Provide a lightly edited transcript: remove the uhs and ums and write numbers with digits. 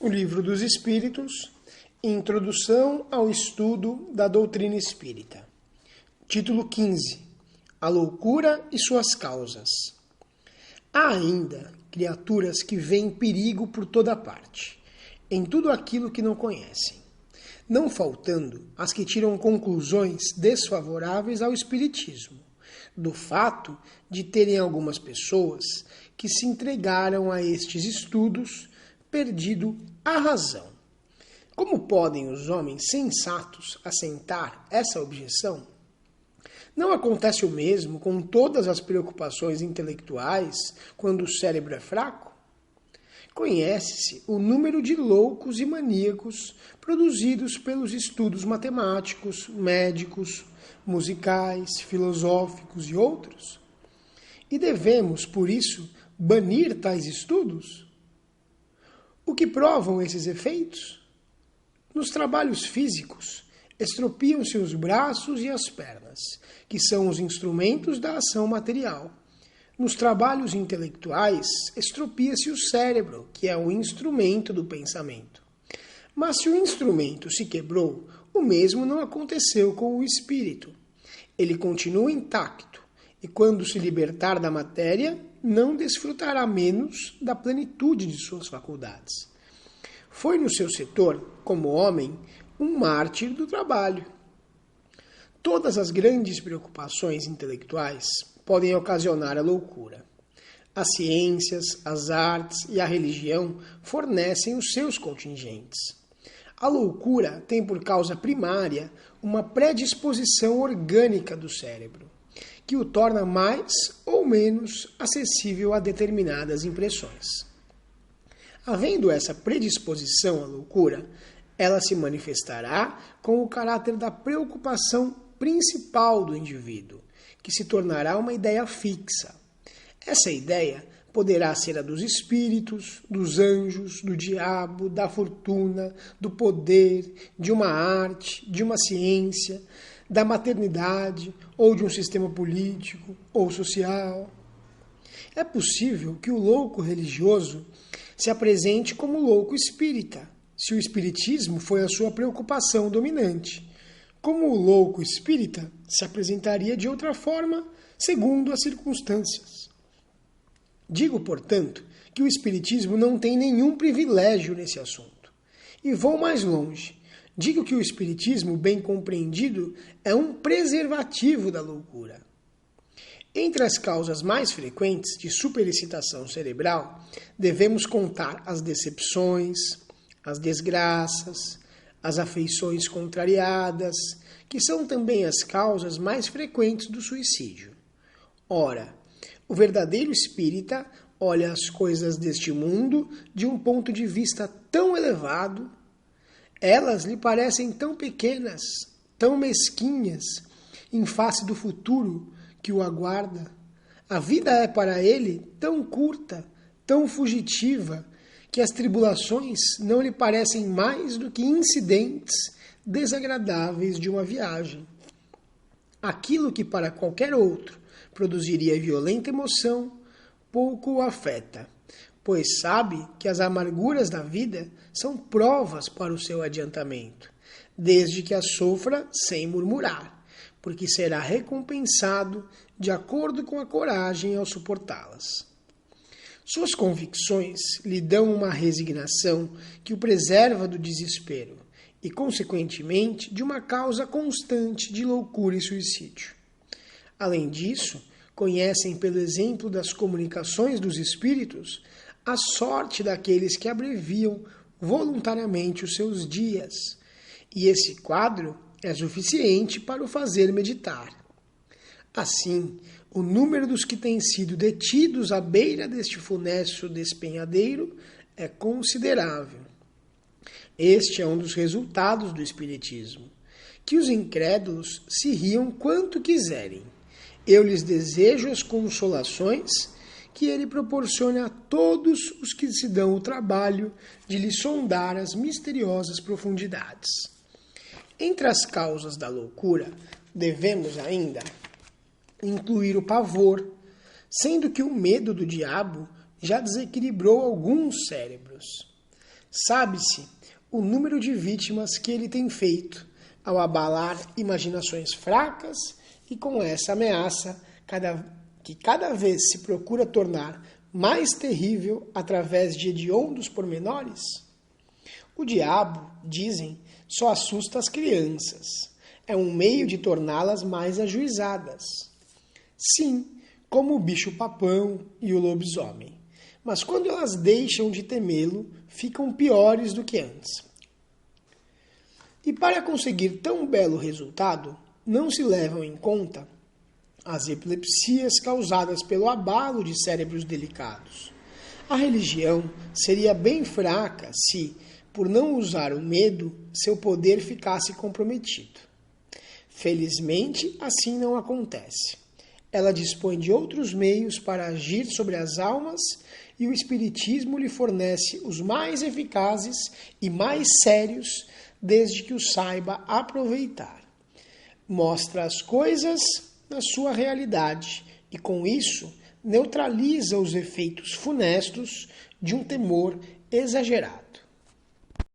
O Livro dos Espíritos, Introdução ao Estudo da Doutrina Espírita. Título 15. A loucura e suas causas. Há ainda criaturas que veem perigo por toda parte, em tudo aquilo que não conhecem, não faltando as que tiram conclusões desfavoráveis ao Espiritismo, do fato de terem algumas pessoas que se entregaram a estes estudos, perdido a razão. Como podem os homens sensatos assentar essa objeção? Não acontece o mesmo com todas as preocupações intelectuais quando o cérebro é fraco? Conhece-se o número de loucos e maníacos produzidos pelos estudos matemáticos, médicos, musicais, filosóficos e outros? E devemos, por isso, banir tais estudos? O que provam esses efeitos? Nos trabalhos físicos, estropiam-se os braços e as pernas, que são os instrumentos da ação material. Nos trabalhos intelectuais, estropia-se o cérebro, que é o instrumento do pensamento. Mas se o instrumento se quebrou, o mesmo não aconteceu com o espírito. Ele continua intacto, e quando se libertar da matéria, não desfrutará menos da plenitude de suas faculdades. Foi no seu setor, como homem, um mártir do trabalho. Todas as grandes preocupações intelectuais podem ocasionar a loucura. As ciências, as artes e a religião fornecem os seus contingentes. A loucura tem por causa primária uma predisposição orgânica do cérebro, que o torna mais ou menos acessível a determinadas impressões. Havendo essa predisposição à loucura, ela se manifestará com o caráter da preocupação principal do indivíduo, que se tornará uma ideia fixa. Essa ideia poderá ser a dos espíritos, dos anjos, do diabo, da fortuna, do poder, de uma arte, de uma ciência, da maternidade ou de um sistema político ou social. É possível que o louco religioso se apresente como louco espírita, se o espiritismo foi a sua preocupação dominante. Como o louco espírita se apresentaria de outra forma, segundo as circunstâncias. Digo, portanto, que o espiritismo não tem nenhum privilégio nesse assunto. E vou mais longe. Digo que o espiritismo, bem compreendido, é um preservativo da loucura. Entre as causas mais frequentes de superexcitação cerebral, devemos contar as decepções, as desgraças, as afeições contrariadas, que são também as causas mais frequentes do suicídio. Ora, o verdadeiro espírita olha as coisas deste mundo de um ponto de vista tão elevado, elas lhe parecem tão pequenas, tão mesquinhas, em face do futuro que o aguarda. A vida é para ele tão curta, tão fugitiva, que as tribulações não lhe parecem mais do que incidentes desagradáveis de uma viagem. Aquilo que para qualquer outro produziria violenta emoção, pouco o afeta, pois sabe que as amarguras da vida são provas para o seu adiantamento, desde que as sofra sem murmurar, porque será recompensado de acordo com a coragem ao suportá-las. Suas convicções lhe dão uma resignação que o preserva do desespero e, consequentemente, de uma causa constante de loucura e suicídio. Além disso, conhecem pelo exemplo das comunicações dos espíritos a sorte daqueles que abreviam voluntariamente os seus dias, e esse quadro é suficiente para o fazer meditar. Assim, o número dos que têm sido detidos à beira deste funesto despenhadeiro é considerável. Este é um dos resultados do Espiritismo, que os incrédulos se riam quanto quiserem. Eu lhes desejo as consolações que ele proporciona a todos os que se dão o trabalho de lhe sondar as misteriosas profundidades. Entre as causas da loucura, devemos ainda incluir o pavor, sendo que o medo do diabo já desequilibrou alguns cérebros. Sabe-se o número de vítimas que ele tem feito ao abalar imaginações fracas e com essa ameaça que cada vez se procura tornar mais terrível através de hediondos pormenores? O diabo, dizem, só assusta as crianças. É um meio de torná-las mais ajuizadas. Sim, como o bicho-papão e o lobisomem. Mas quando elas deixam de temê-lo, ficam piores do que antes. E para conseguir tão belo resultado, não se levam em conta as epilepsias causadas pelo abalo de cérebros delicados. A religião seria bem fraca se, por não usar o medo, seu poder ficasse comprometido. Felizmente, assim não acontece. Ela dispõe de outros meios para agir sobre as almas e o Espiritismo lhe fornece os mais eficazes e mais sérios, desde que o saiba aproveitar. Mostra as coisas na sua realidade e, com isso, neutraliza os efeitos funestos de um temor exagerado.